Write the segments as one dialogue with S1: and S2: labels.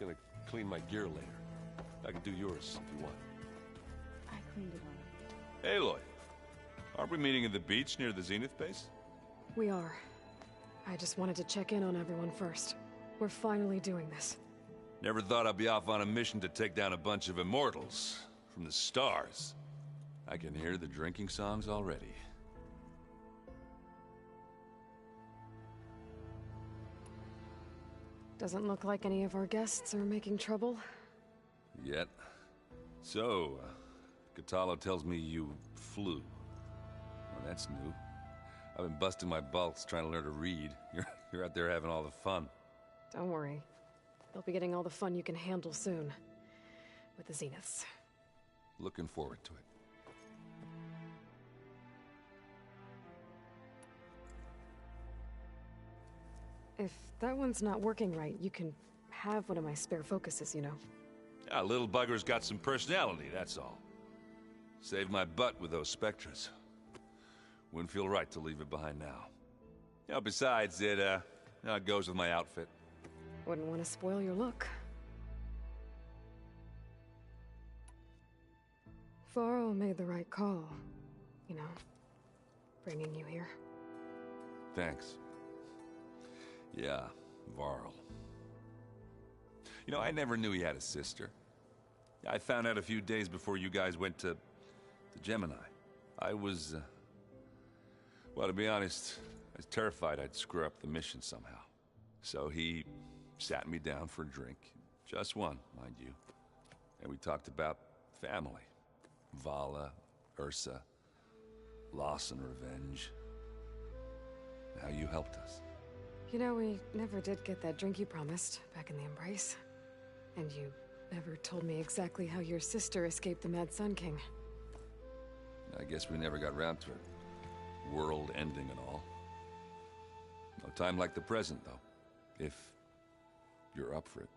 S1: gonna clean my gear later. I can do yours if you want.
S2: I cleaned it all.
S3: Aloy, aren't we meeting at the beach near the Zenith base?
S4: We are. I just wanted to check in on everyone first. We're finally doing this.
S3: Never thought I'd be off on a mission to take down a bunch of immortals from the stars. I can hear the drinking songs already.
S4: Doesn't look like any of our guests are making trouble.
S3: Yet. So, Kotallo tells me you flew. Well, that's new. I've been busting my balls trying to learn to read. You're out there having all the fun.
S4: Don't worry. You'll be getting all the fun you can handle soon. With the Zeniths.
S3: Looking forward to it.
S4: If that one's not working right, you can have one of my spare focuses, you know.
S3: Ah, little bugger's got some personality, that's all. Saved my butt with those Spectres. Wouldn't feel right to leave it behind now. You know, besides, it goes with my outfit.
S4: Wouldn't want to spoil your look. Varl made the right call. You know, bringing you here.
S3: Thanks. Yeah, Varl. You know, I never knew he had a sister. I found out a few days before you guys went to Gemini. I was, well, to be honest, I was terrified I'd screw up the mission somehow. So he sat me down for a drink. Just one, mind you. And we talked about family. Vala, Ursa, loss and revenge. How you helped us.
S4: You know, we never did get that drink you promised back in the Embrace. And you never told me exactly how your sister escaped the Mad Sun King.
S3: I guess we never got round to it. World ending and all. No time like the present, though. If you're up for it.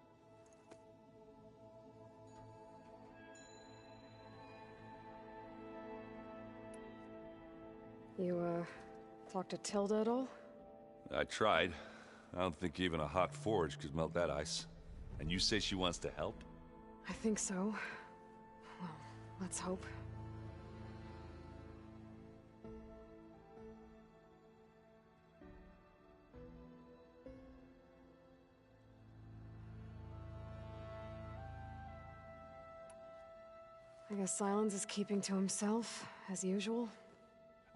S4: You, talked to Tilda at all?
S3: I tried. I don't think even a hot forge could melt that ice. And you say she wants to help?
S4: I think so. Well, let's hope. I guess Silence is keeping to himself, as usual.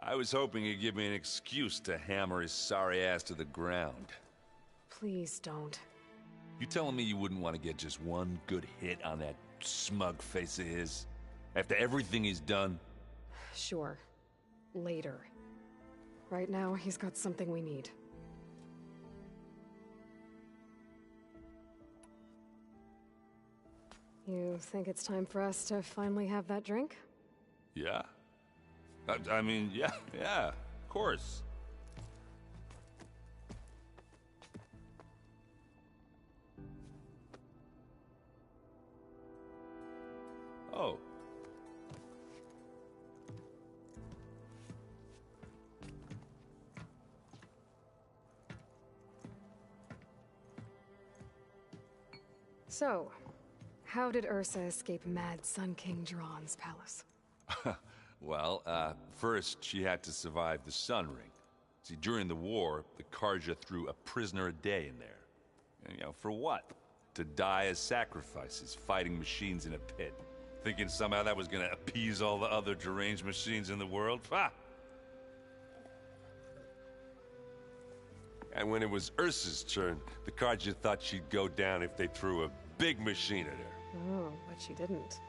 S3: I was hoping he'd give me an excuse to hammer his sorry ass to the ground.
S4: Please don't.
S3: You telling me you wouldn't want to get just one good hit on that smug face of his? After everything he's done?
S4: Sure. Later. Right now, he's got something we need. You think it's time for us to finally have that drink?
S3: Yeah. I mean, yeah, of course. Oh.
S4: So, how did Ursa escape Mad Sun King Jiran's palace?
S3: Well, first she had to survive the Sun Ring. See, during the war, the Carja threw a prisoner a day in there. And, you know, for what? To die as sacrifices, fighting machines in a pit. Thinking somehow that was gonna appease all the other deranged machines in the world? Ha!
S1: And when it was Ursa's turn, the Carja thought she'd go down if they threw a big machine at her.
S4: Oh, but she didn't.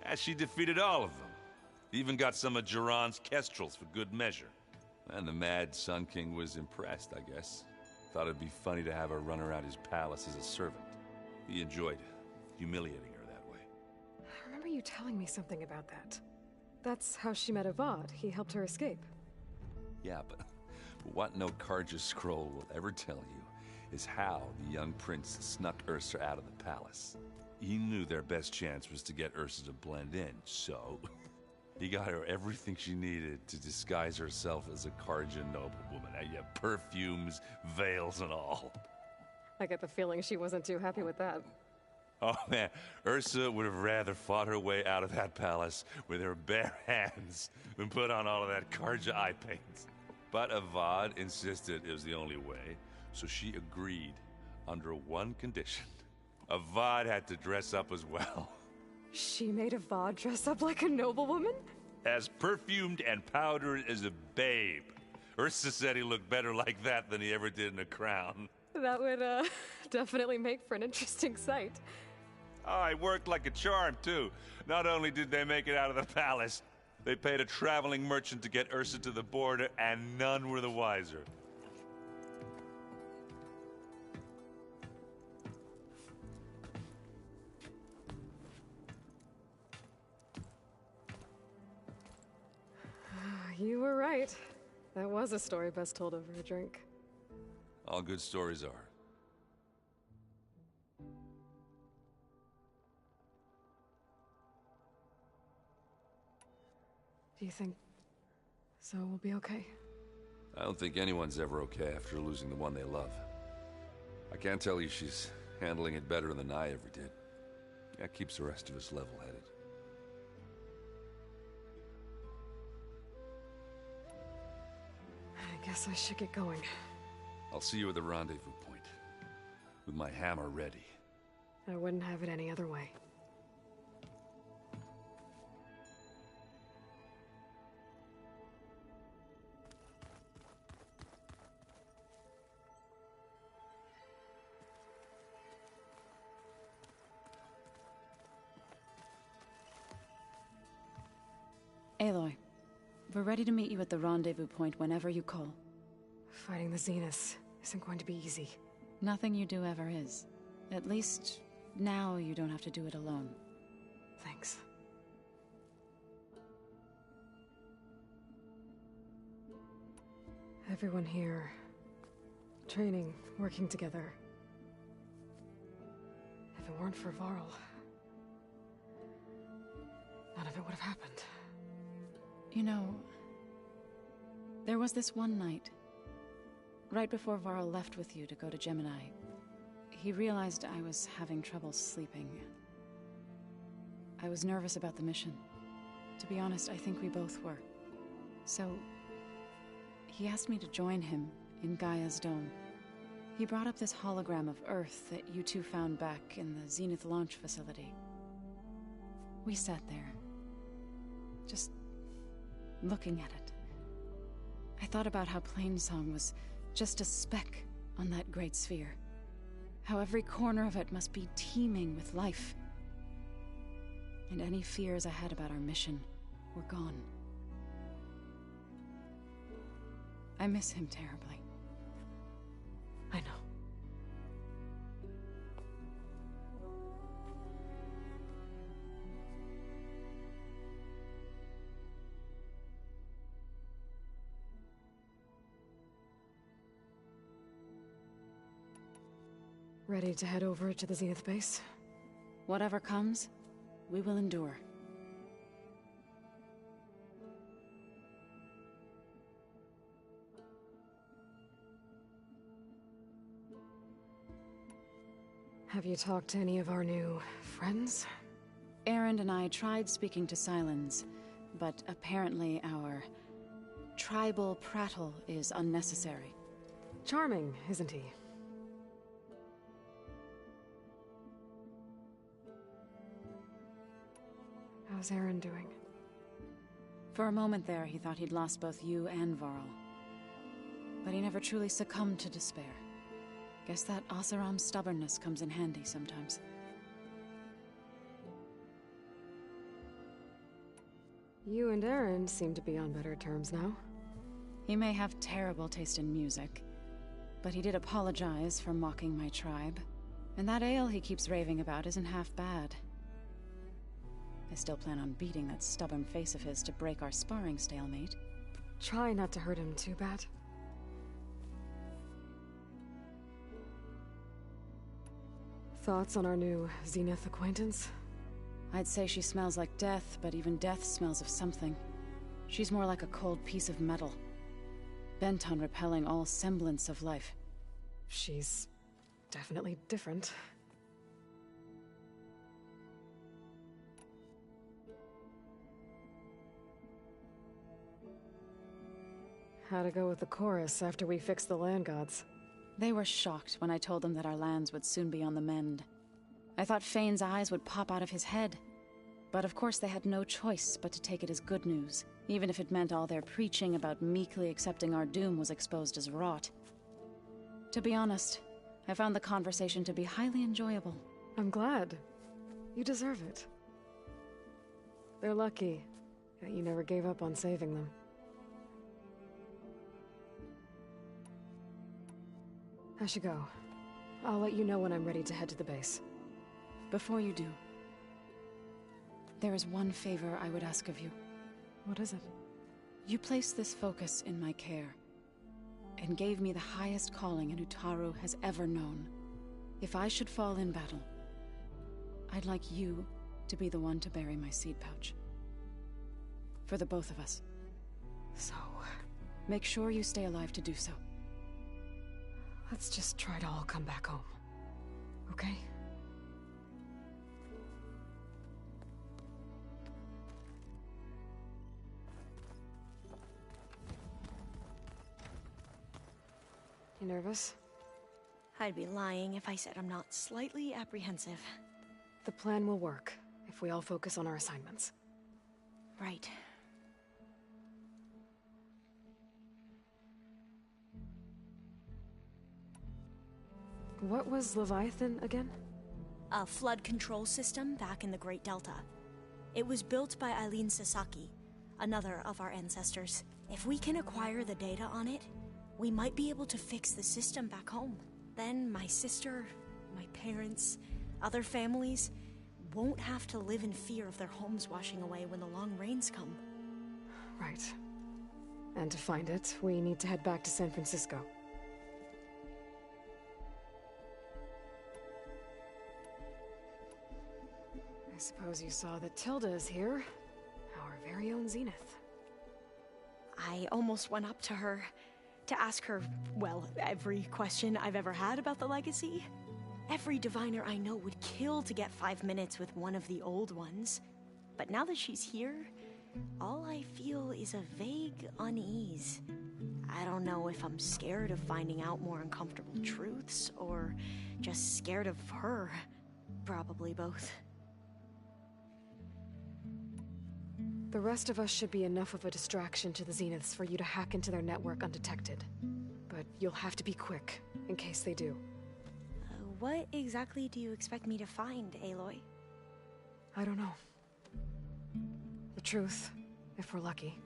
S3: And she defeated all of them. Even got some of Jiran's kestrels for good measure. And the Mad Sun King was impressed, I guess. Thought it'd be funny to have her run around his palace as a servant. He enjoyed humiliating her that way.
S4: I remember you telling me something about that. That's how she met Avad. He helped her escape.
S3: Yeah, but what no Carja scroll will ever tell you is how the young prince snuck Ursa out of the palace. He knew their best chance was to get Ursa to blend in, so he got her everything she needed to disguise herself as a Carja noblewoman. Yeah, perfumes, veils, and all.
S4: I get the feeling she wasn't too happy with that.
S1: Oh man, Ursa would have rather fought her way out of that palace with her bare hands than put on all of that Karja eye paint. But Avad insisted it was the only way, so she agreed under one condition. Avad had to dress up as well.
S4: She made Avad dress up like a noblewoman?
S1: As perfumed and powdered as a babe. Ursa said he looked better like that than he ever did in a crown.
S4: That would, definitely make for an interesting sight.
S1: Oh, it worked like a charm, too. Not only did they make it out of the palace, they paid a traveling merchant to get Ursa to the border, and none were the wiser.
S4: You were right. That was a story best told over a drink.
S3: All good stories are.
S4: Do you think Zoe will be okay?
S3: I don't think anyone's ever okay after losing the one they love. I can't tell you she's handling it better than I ever did. That keeps the rest of us level-headed.
S4: I guess I should get going.
S3: I'll see you at the rendezvous point, with my hammer ready.
S4: I wouldn't have it any other way.
S2: Aloy, we're ready to meet you at the rendezvous point whenever you call.
S4: Fighting the Zeniths isn't going to be easy.
S2: Nothing you do ever is. At least, now you don't have to do it alone.
S4: Thanks. Everyone here, training, working together. If it weren't for Varl, none of it would have happened.
S2: You know, there was this one night, right before Varl left with you to go to Gemini. He realized I was having trouble sleeping. I was nervous about the mission. To be honest, I think we both were. So, he asked me to join him in Gaia's dome. He brought up this hologram of Earth that you two found back in the Zenith launch facility. We sat there, just looking at it. I thought about how Plainsong was just a speck on that great sphere. How every corner of it must be teeming with life. And any fears I had about our mission were gone. I miss him terribly.
S4: I know. Ready to head over to the Zenith base?
S2: Whatever comes, we will endure.
S4: Have you talked to any of our new friends?
S2: Erend and I tried speaking to Sylens, but apparently our tribal prattle is unnecessary.
S4: Charming, isn't he? How's Erend doing?
S2: For a moment there, he thought he'd lost both you and Varl. But he never truly succumbed to despair. Guess that Oseram's stubbornness comes in handy sometimes.
S4: You and Erend seem to be on better terms now.
S2: He may have terrible taste in music, but he did apologize for mocking my tribe. And that ale he keeps raving about isn't half bad. I still plan on beating that stubborn face of his to break our sparring stalemate.
S4: Try not to hurt him too bad. Thoughts on our new Zenith acquaintance?
S2: I'd say she smells like death, but even death smells of something. She's more like a cold piece of metal, bent on repelling all semblance of life.
S4: She's definitely different. How'd it go with the chorus after we fixed the land gods?
S2: They were shocked when I told them that our lands would soon be on the mend. I thought Fane's eyes would pop out of his head. But of course they had no choice but to take it as good news, even if it meant all their preaching about meekly accepting our doom was exposed as rot. To be honest, I found the conversation to be highly enjoyable.
S4: I'm glad. You deserve it. They're lucky that you never gave up on saving them. I should go. I'll let you know when I'm ready to head to the base.
S2: Before you do, there is one favor I would ask of you.
S4: What is it?
S2: You placed this focus in my care, and gave me the highest calling an Utaru has ever known. If I should fall in battle, I'd like you to be the one to bury my seed pouch. For the both of us.
S4: So...
S2: make sure you stay alive to do so.
S4: let's just try to all come back home. Okay? You nervous?
S5: I'd be lying if I said I'm not slightly apprehensive.
S4: The plan will work, if we all focus on our assignments.
S5: Right.
S4: What was Leviathan again?
S5: A flood control system back in the Great Delta. It was built by Eileen Sasaki, another of our ancestors. If we can acquire the data on it, we might be able to fix the system back home. Then my sister, my parents, other families won't have to live in fear of their homes washing away when the long rains come.
S4: Right. And to find it, we need to head back to San Francisco. I suppose you saw that Tilda is here. Our very own Zenith.
S5: I almost went up to her to ask her, well, every question I've ever had about the legacy. Every diviner I know would kill to get 5 minutes with one of the old ones. But now that she's here, all I feel is a vague unease. I don't know if I'm scared of finding out more uncomfortable truths, or just scared of her. Probably both.
S4: The rest of us should be enough of a distraction to the Zeniths for you to hack into their network undetected. But you'll have to be quick, in case they do.
S5: What exactly do you expect me to find, Aloy?
S4: I don't know. The truth, if we're lucky.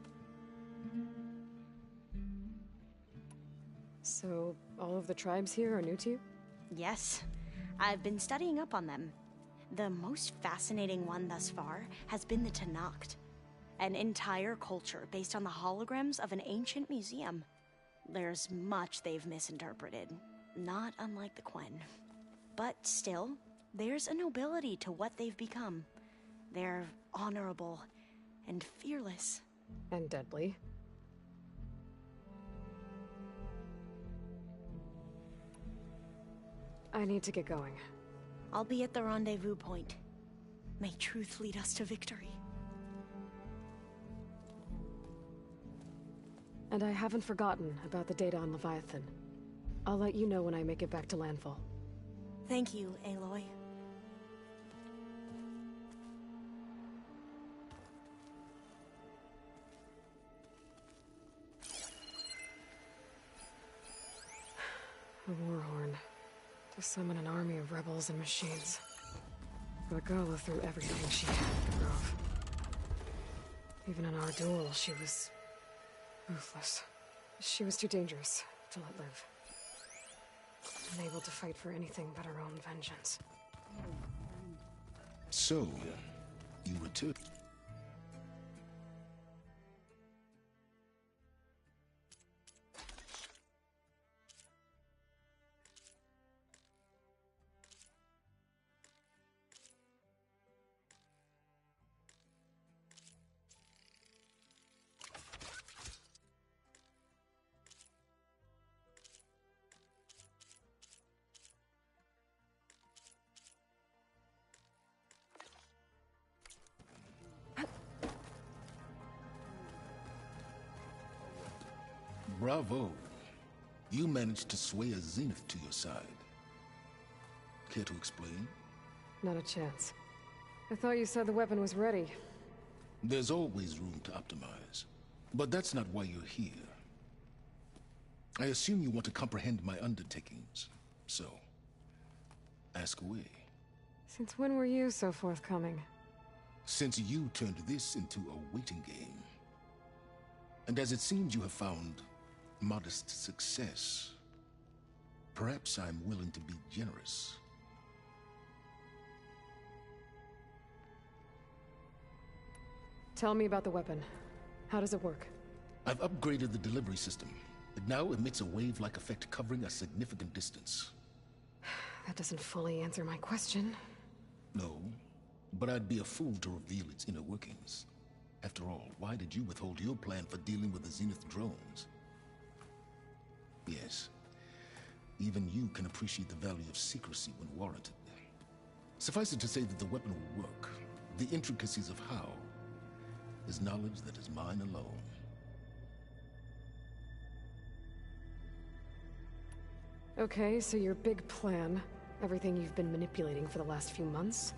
S4: So, all of the tribes here are new to you?
S5: Yes. I've been studying up on them. The most fascinating one thus far has been the Tenakth. An entire culture based on the holograms of an ancient museum. There's much they've misinterpreted, not unlike the Quen. But still, there's a nobility to what they've become. They're honorable and fearless.
S4: And deadly. I need to get going.
S5: I'll be at the rendezvous point. May truth lead us to victory.
S4: And I haven't forgotten about the data on Leviathan. I'll let you know when I make it back to landfall.
S5: Thank you, Aloy.
S4: A warhorn. To summon an army of rebels and machines. For the girl who threw everything she had at the Grove. Even in our duel, she was... ruthless. She was too dangerous to let live. Unable to fight for anything but her own vengeance.
S6: So, you were too... Bravo. You managed to sway a Zenith to your side. Care to explain?
S4: Not a chance. I thought you said the weapon was ready.
S6: There's always room to optimize. But that's not why you're here. I assume you want to comprehend my undertakings. So, ask away.
S4: Since when were you so forthcoming?
S6: Since you turned this into a waiting game. And as it seems you have found modest success, perhaps I'm willing to be generous.
S4: Tell me about the weapon. How does it work?
S6: I've upgraded the delivery system. It now emits a wave-like effect covering a significant distance.
S4: That doesn't fully answer my question.
S6: No, but I'd be a fool to reveal its inner workings. After all, why did you withhold your plan for dealing with the Zenith drones? Yes, even you can appreciate the value of secrecy when warranted. Suffice it to say that the weapon will work. The intricacies of how is knowledge that is mine alone.
S4: Okay, so your big plan, everything you've been manipulating for the last few months.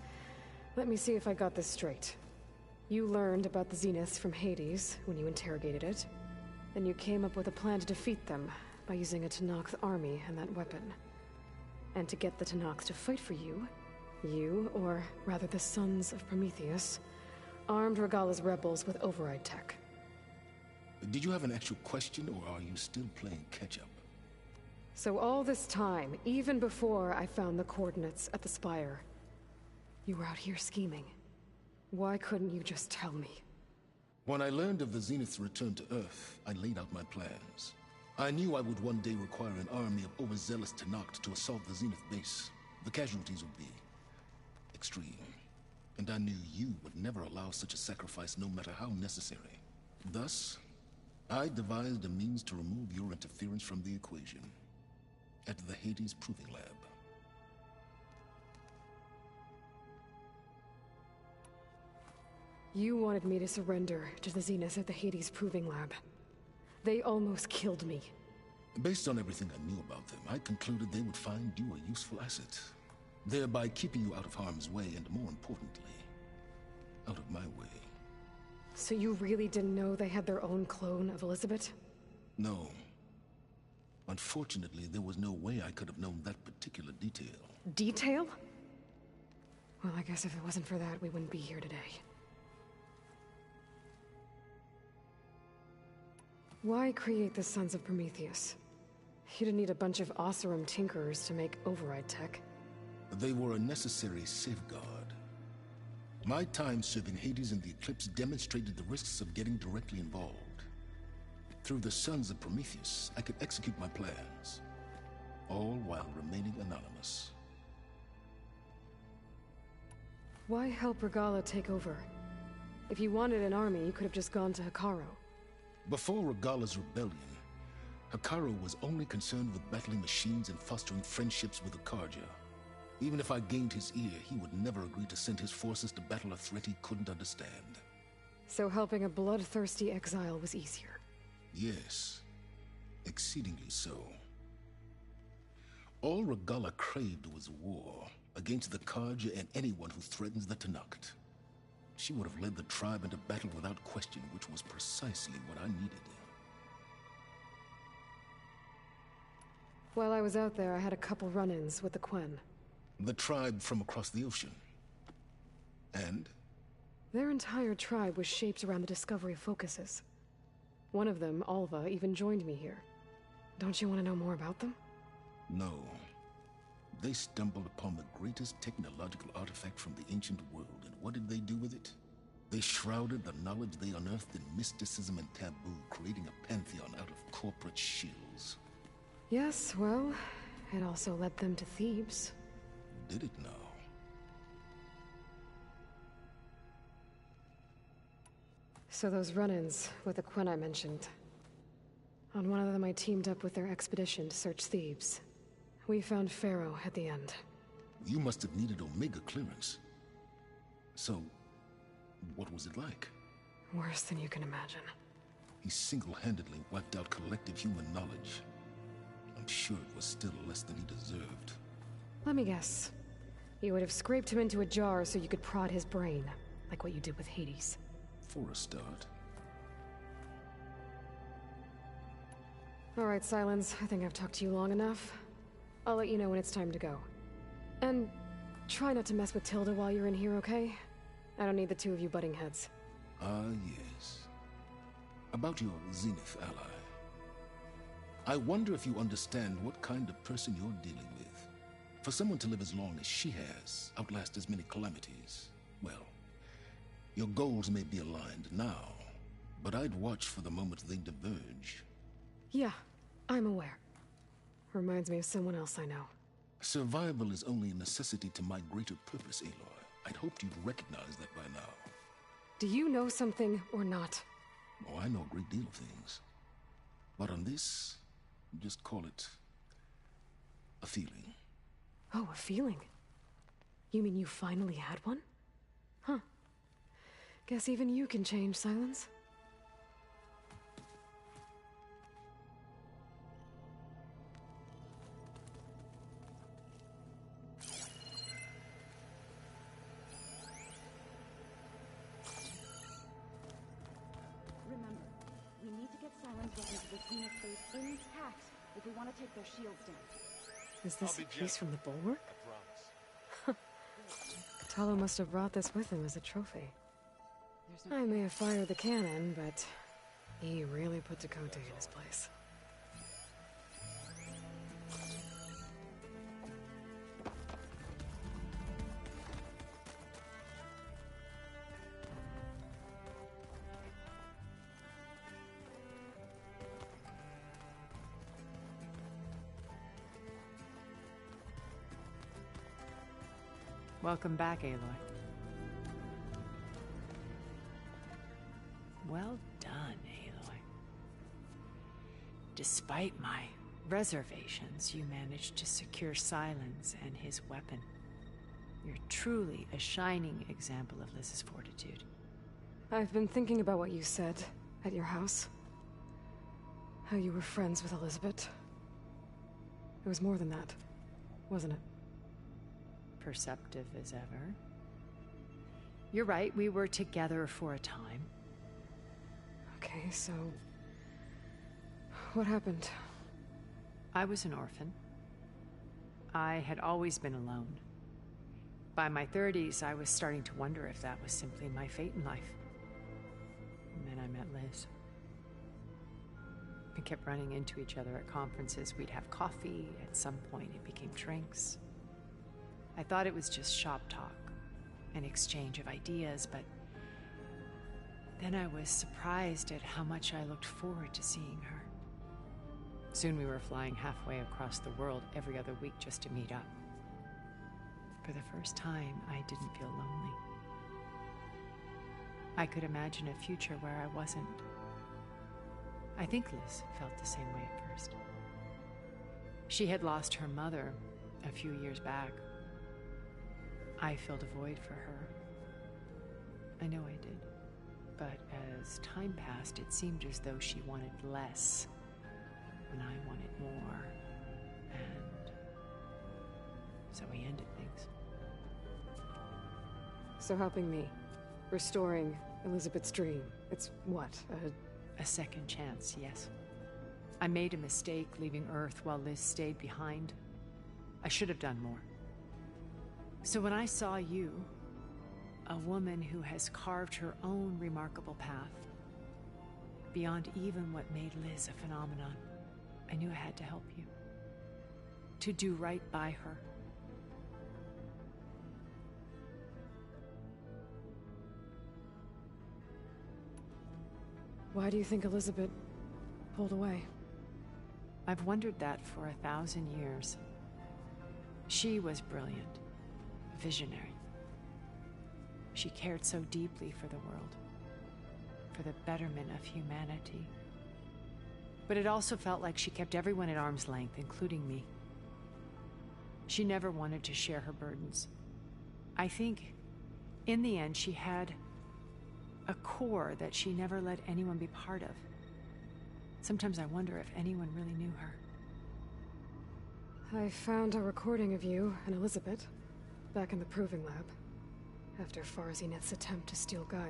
S4: Let me see if I got this straight. You learned about the Zeniths from Hades when you interrogated it. Then you came up with a plan to defeat them by using a Tenakth army and that weapon. And to get the Tenakth to fight for you, or rather the Sons of Prometheus, armed Regalla's rebels with override tech.
S6: Did you have an actual question, or are you still playing catch-up?
S4: So all this time, even before I found the coordinates at the Spire, you were out here scheming. Why couldn't you just tell me?
S6: When I learned of the Zenith's return to Earth, I laid out my plans. I knew I would one day require an army of overzealous Tenakth to assault the Zenith base. The casualties would be extreme. And I knew you would never allow such a sacrifice, no matter how necessary. Thus, I devised a means to remove your interference from the equation. At the Hades Proving Lab.
S4: You wanted me to surrender to the Zeniths at the Hades Proving Lab. They almost killed me.
S6: Based on everything I knew about them, I concluded they would find you a useful asset, thereby keeping you out of harm's way and, more importantly, out of my way.
S4: So you really didn't know they had their own clone of Elizabeth?
S6: No. Unfortunately, there was no way I could have known that particular detail.
S4: Detail? Well, I guess if it wasn't for that, we wouldn't be here today. Why create the Sons of Prometheus? You didn't need a bunch of Oseram tinkerers to make override tech.
S6: They were a necessary safeguard. My time serving Hades and the Eclipse demonstrated the risks of getting directly involved. Through the Sons of Prometheus, I could execute my plans, all while remaining anonymous.
S4: Why help Regalla take over? If you wanted an army, you could have just gone to Hekarro.
S6: Before Regalla's rebellion, Hekarro was only concerned with battling machines and fostering friendships with the Carja. Even if I gained his ear, he would never agree to send his forces to battle a threat he couldn't understand.
S4: So helping a bloodthirsty exile was easier.
S6: Yes, exceedingly so. All Regalla craved was war against the Carja and anyone who threatens the Tenakth. She would have led the tribe into battle without question, which was precisely what I needed.
S4: While I was out there, I had a couple run-ins with the Quen.
S6: The tribe from across the ocean. And?
S4: Their entire tribe was shaped around the discovery of focuses. One of them, Alva, even joined me here. Don't you want to know more about them?
S6: No. They stumbled upon the greatest technological artifact from the ancient world, and what did they do with it? They shrouded the knowledge they unearthed in mysticism and taboo, creating a pantheon out of corporate shills.
S4: Yes, well, it also led them to Thebes.
S6: Did it now?
S4: So those run-ins with the Quen I mentioned. On one of them I teamed up with their expedition to search Thebes. We found Pharaoh at the end.
S6: You must have needed Omega clearance. So, what was it like?
S4: Worse than you can imagine.
S6: He single-handedly wiped out collective human knowledge. I'm sure it was still less than he deserved.
S4: Let me guess. You would have scraped him into a jar so you could prod his brain, like what you did with Hades.
S6: For a start.
S4: All right, Silence. I think I've talked to you long enough. I'll let you know when it's time to go. And try not to mess with Tilda while you're in here, okay? I don't need the two of you butting heads.
S6: Ah, yes. About your Zenith ally. I wonder if you understand what kind of person you're dealing with. For someone to live as long as she has, outlast as many calamities, well, your goals may be aligned now, but I'd watch for the moment they diverge.
S4: Yeah, I'm aware. Reminds me of someone else I know.
S6: Survival is only a necessity to my greater purpose, Aloy. I'd hoped you'd recognize that by now.
S4: Do you know something or not?
S6: Oh, I know a great deal of things. But on this, just call it a feeling.
S4: Oh, a feeling? You mean you finally had one? Huh. Guess even you can change, Silence.
S7: Remember, we need to get Silence weapons to the Zenith base intact if we want to take their shields down.
S4: Is this a piece from the bulwark?
S1: I promise.
S4: Kotallo must have brought this with him as a trophy. I may have fired the cannon, but he really put Tekotteh in his place.
S8: Welcome back, Aloy. Well done, Aloy. Despite my reservations, you managed to secure Silence and his weapon. You're truly a shining example of Liz's fortitude.
S4: I've been thinking about what you said at your house. How you were friends with Elizabeth. It was more than that, wasn't it?
S8: Perceptive as ever. You're right, we were together for a time.
S4: Okay, so... what happened?
S8: I was an orphan. I had always been alone. By my 30s, I was starting to wonder if that was simply my fate in life. And then I met Liz. We kept running into each other at conferences. We'd have coffee. At some point, it became drinks. I thought it was just shop talk, an exchange of ideas, but then I was surprised at how much I looked forward to seeing her. Soon we were flying halfway across the world every other week just to meet up. For the first time, I didn't feel lonely. I could imagine a future where I wasn't. I think Liz felt the same way at first. She had lost her mother a few years back. I filled a void for her. I know I did. But as time passed, it seemed as though she wanted less, and I wanted more. And so we ended things.
S4: So helping me. Restoring Elizabeth's dream. It's what,
S8: a second chance, yes. I made a mistake leaving Earth while Liz stayed behind. I should have done more. So when I saw you, a woman who has carved her own remarkable path, beyond even what made Liz a phenomenon, I knew I had to help you. To do right by her.
S4: why do you think Elizabeth pulled away?
S8: I've wondered that for 1,000 years. She was brilliant, visionary. She cared so deeply for the world, for the betterment of humanity. But it also felt like she kept everyone at arm's length, including me. She never wanted to share her burdens. I think, in the end, she had a core that she never let anyone be part of. Sometimes I wonder if anyone really knew her.
S4: I found a recording of you and Elizabeth back in the Proving Lab after Far Zenith's attempt to steal Gaia.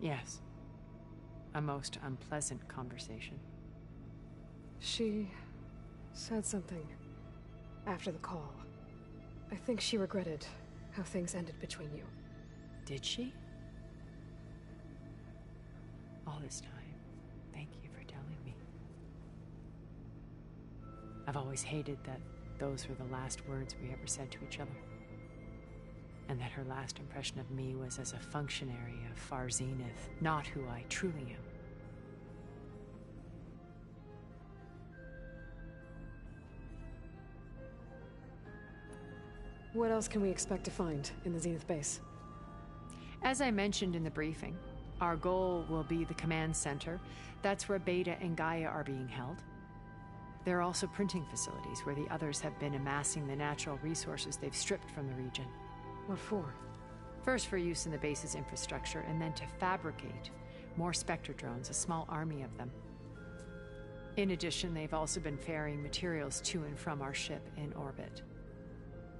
S8: Yes. A most unpleasant conversation.
S4: She said something after the call. I think she regretted how things ended between you.
S8: Did she? All this time, thank you for telling me. I've always hated that those were the last words we ever said to each other. And that her last impression of me was as a functionary of Far Zenith, not who I truly am.
S4: What else can we expect to find in the Zenith base?
S8: As I mentioned in the briefing, our goal will be the command center. That's where Beta and Gaia are being held. There are also printing facilities where the others have been amassing the natural resources they've stripped from the region.
S4: What for?
S8: First for use in the base's infrastructure, and then to fabricate more Spectre drones, a small army of them. In addition, they've also been ferrying materials to and from our ship in orbit.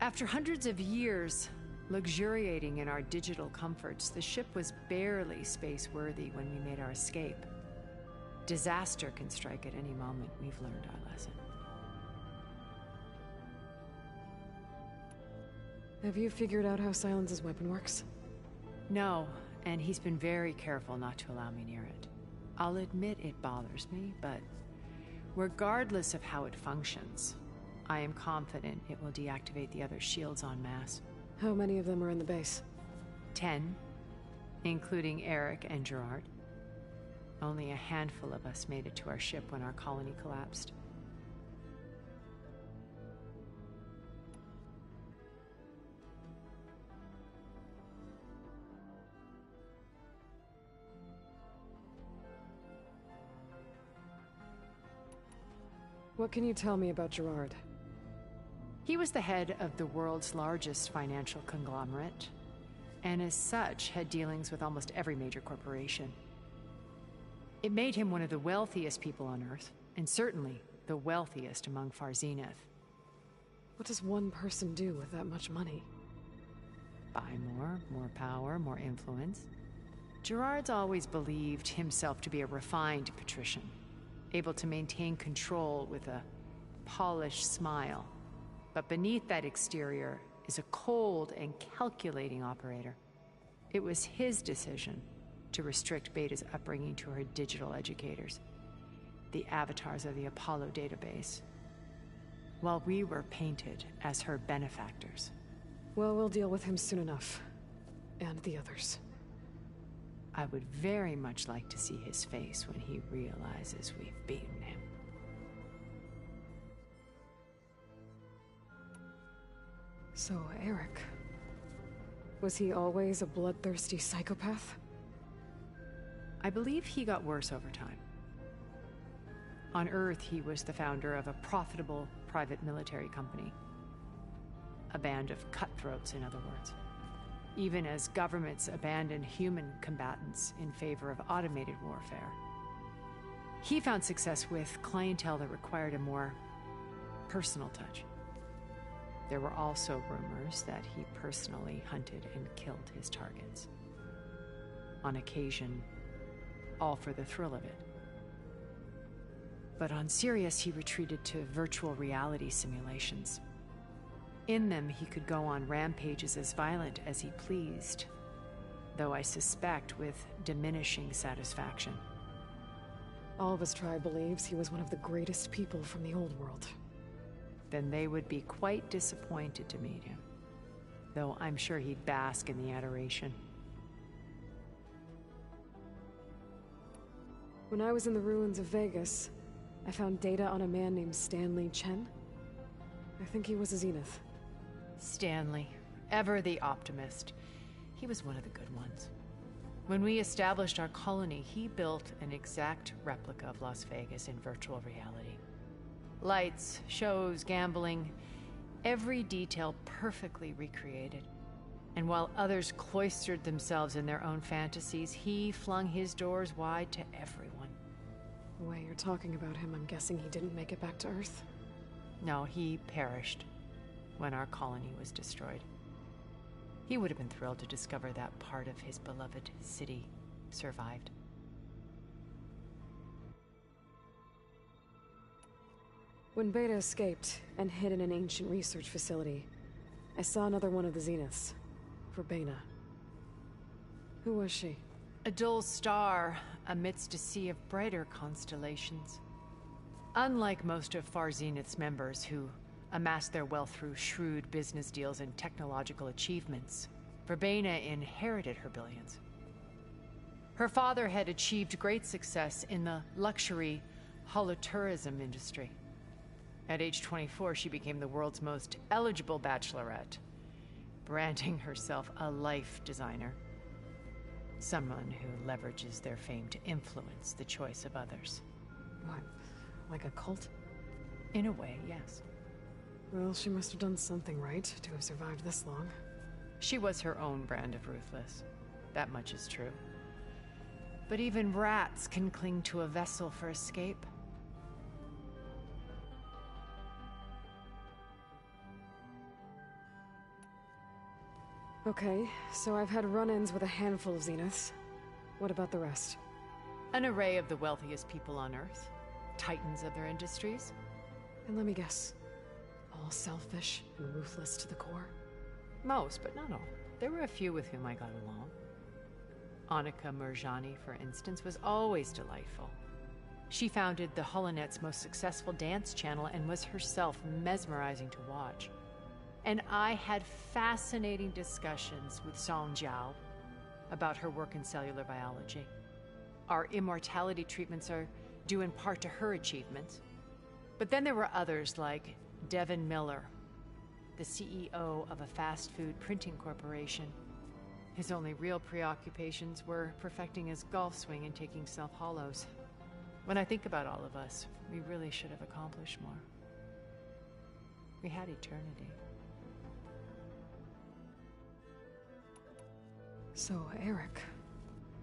S8: After hundreds of years luxuriating in our digital comforts, the ship was barely space-worthy when we made our escape. Disaster can strike at any moment. We've learned our lesson.
S4: Have you figured out how Silence's weapon works?
S8: No, and he's been very careful not to allow me near it. I'll admit it bothers me, but regardless of how it functions, I am confident it will deactivate the other shields en masse.
S4: How many of them are in the base?
S8: 10, including Eric and Gerard. Only a handful of us made it to our ship when our colony collapsed.
S4: What can you tell me about Gerard?
S8: He was the head of the world's largest financial conglomerate, and as such had dealings with almost every major corporation. It made him one of the wealthiest people on Earth, and certainly the wealthiest among Far Zenith.
S4: What does one person do with that much money?
S8: Buy more power, more influence. Gerard's always believed himself to be a refined patrician, able to maintain control with a polished smile. But beneath that exterior is a cold and calculating operator. It was his decision to restrict Beta's upbringing to her digital educators, the avatars of the Apollo database, while we were painted as her benefactors.
S4: Well, we'll deal with him soon enough. And the others.
S8: I would very much like to see his face when he realizes we've beaten him.
S4: So, Eric. Was he always a bloodthirsty psychopath?
S8: I believe he got worse over time. On Earth, he was the founder of a profitable private military company. A band of cutthroats, in other words. Even as governments abandoned human combatants in favor of automated warfare. He found success with clientele that required a more personal touch. There were also rumors that he personally hunted and killed his targets. On occasion, all for the thrill of it. But on Sirius, he retreated to virtual reality simulations. In them, he could go on rampages as violent as he pleased, though I suspect with diminishing satisfaction.
S4: All of his tribe believes he was one of the greatest people from the old world.
S8: Then they would be quite disappointed to meet him, though I'm sure he'd bask in the adoration.
S4: When I was in the ruins of Vegas, I found data on a man named Stanley Chen. I think he was a Zenith.
S8: Stanley, ever the optimist. He was one of the good ones. When we established our colony, he built an exact replica of Las Vegas in virtual reality. Lights, shows, gambling, every detail perfectly recreated. And while others cloistered themselves in their own fantasies, he flung his doors wide to everyone.
S4: The way you're talking about him, I'm guessing he didn't make it back to Earth?
S8: No, he perished when our colony was destroyed. He would have been thrilled to discover that part of his beloved city survived.
S4: When Beta escaped and hid in an ancient research facility, I saw another one of the Zeniths. Verbena. Who was she?
S8: A dull star amidst a sea of brighter constellations. Unlike most of Far Zenith's members who amassed their wealth through shrewd business deals and technological achievements, Verbena inherited her billions. Her father had achieved great success in the luxury holotourism industry. At age 24, she became the world's most eligible bachelorette, branding herself a life designer. Someone who leverages their fame to influence the choice of others.
S4: What? Like a cult?
S8: In a way, yes.
S4: Well, she must have done something right to have survived this long.
S8: She was her own brand of ruthless. That much is true. But even rats can cling to a vessel for escape.
S4: Okay, so I've had run-ins with a handful of Zeniths. What about the rest?
S8: An array of the wealthiest people on Earth. Titans of their industries.
S4: And let me guess. All selfish and ruthless to the core?
S8: Most, but not all. There were a few with whom I got along. Annika Murjani, for instance, was always delightful. She founded the Holonet's most successful dance channel and was herself mesmerizing to watch. And I had fascinating discussions with Song Jiao about her work in cellular biology. Our immortality treatments are due in part to her achievements. But then there were others like Devin Miller, the CEO of a fast food printing corporation. His only real preoccupations were perfecting his golf swing and taking self-hollows. When I think about all of us, we really should have accomplished more. We had eternity.
S4: So, Eric.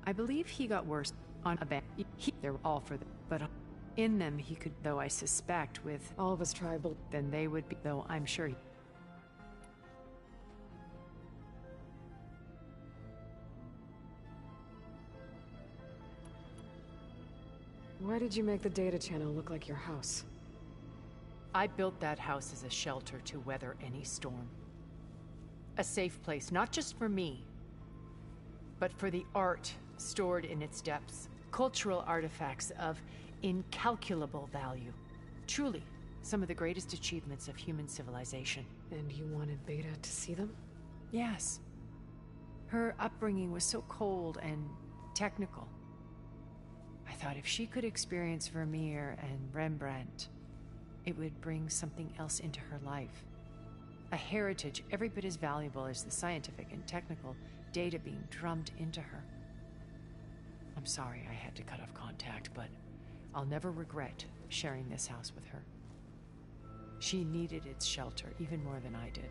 S8: I believe he got worse on a band. They were all for them, but in them he could, though I suspect with
S4: All of us tribal.
S8: then they would be, though I'm sure he...
S4: Why did you make the data channel look like your house?
S8: I built that house as a shelter to weather any storm. A safe place, not just for me, but for the art stored in its depths. Cultural artifacts of incalculable value. Truly, some of the greatest achievements of human civilization.
S4: And you wanted Beta to see them?
S8: Yes. Her upbringing was so cold and technical. I thought if she could experience Vermeer and Rembrandt, it would bring something else into her life. A heritage every bit as valuable as the scientific and technical data being drummed into her. I'm sorry I had to cut off contact, but I'll never regret sharing this house with her. She needed its shelter even more than I did.